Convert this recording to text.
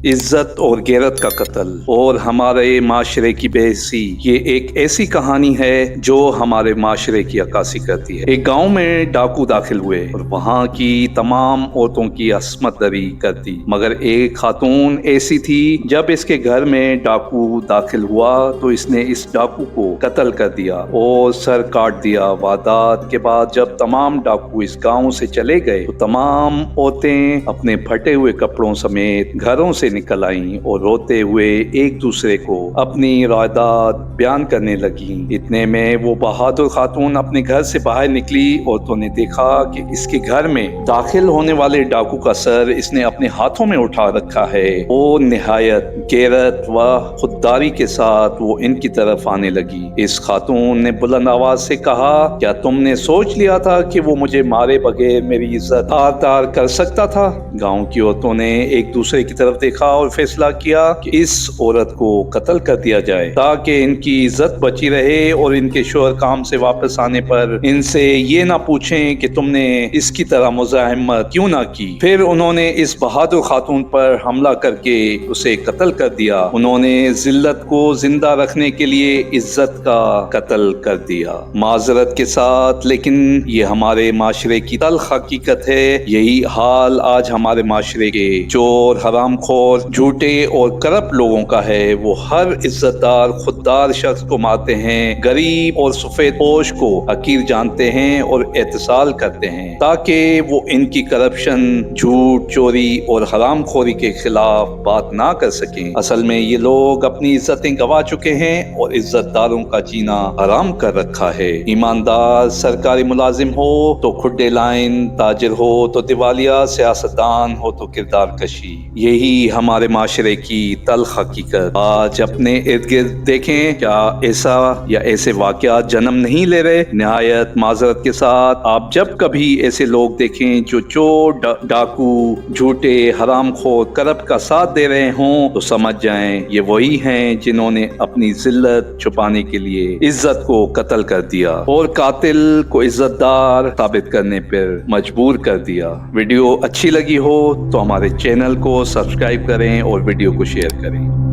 عزت اور غیرت کا قتل اور ہمارے معاشرے کی بےحسی، یہ ایک ایسی کہانی ہے جو ہمارے معاشرے کی عکاسی کرتی ہے۔ ایک گاؤں میں ڈاکو داخل ہوئے اور وہاں کی تمام عورتوں کی عصمت دری کر دی، مگر ایک خاتون ایسی تھی، جب اس کے گھر میں ڈاکو داخل ہوا تو اس نے اس ڈاکو کو قتل کر دیا اور سر کاٹ دیا۔ واردات کے بعد جب تمام ڈاکو اس گاؤں سے چلے گئے تو تمام عورتیں اپنے پھٹے ہوئے کپڑوں سمیت گھروں سے نکل آئیں اور روتے ہوئے ایک دوسرے کو اپنی رائدات بیان کرنے لگیں۔ اتنے میں وہ بہادر خاتون اپنے گھر سے باہر نکلی اور تو نے دیکھا کہ اس کے گھر میں داخل ہونے والے ڈاکو کا سر اس نے اپنے ہاتھوں میں اٹھا رکھا ہے اور نہایت غیرت و خودداری کے ساتھ وہ ان کی طرف آنے لگی۔ اس خاتون نے بلند آواز سے کہا، کیا تم نے سوچ لیا تھا کہ وہ مجھے مارے بغیر میری عزت تار کر سکتا تھا؟ گاؤں کی عورتوں نے ایک دوسرے کی طرف دیکھا اور فیصلہ کیا کہ اس عورت کو قتل کر دیا جائے تاکہ ان کی عزت بچی رہے اور ان کے شوہر کام سے واپس آنے پر ان سے یہ نہ پوچھیں کہ تم نے اس کی طرح مزاحمت کیوں نہ کی۔ پھر انہوں نے اس بہادر خاتون پر حملہ کر کے اسے قتل کر دیا۔ انہوں نے ذلت کو زندہ رکھنے کے لیے عزت کا قتل کر دیا۔ معذرت کے ساتھ، لیکن یہ ہمارے معاشرے کی تلخ حقیقت ہے۔ یہی حال آج ہمارے معاشرے کے چور، حرام خور، جھوٹے اور کرپٹ لوگوں کا ہے۔ وہ ہر عزت دار، خوددار شخص کو مارتے ہیں، غریب اور سفید پوش کو حقیر جانتے ہیں اور احتسال کرتے ہیں تاکہ وہ ان کی کرپشن، جھوٹ، چوری اور حرام خوری کے خلاف بات نہ کر سکیں۔ اصل میں یہ لوگ اپنی عزتیں گوا چکے ہیں اور عزت داروں کا جینا حرام کر رکھا ہے۔ ایماندار سرکاری ملازم ہو تو کھڈے لائن، تاجر ہو تو دیوالیہ، سیاستدان ہو تو کردار کشی، یہی ہمارے معاشرے کی تلخ حقیقت۔ آج اپنے ارد گرد دیکھیں، کیا ایسا یا ایسے واقعات جنم نہیں لے رہے؟ نہایت معذرت کے ساتھ، آپ جب کبھی ایسے لوگ دیکھیں جو چور، ڈاکو، جھوٹے، حرام خور، کرپٹ کا ساتھ دے رہے ہوں تو سمجھ جائیں یہ وہی ہیں جنہوں نے اپنی ذلت چھپانے کے لیے عزت کو قتل کر دیا اور قاتل کو عزت دار ثابت کرنے پر مجبور کر دیا۔ ویڈیو اچھی لگی ہو تو ہمارے چینل کو سبسکرائب کریں اور ویڈیو کو شیئر کریں۔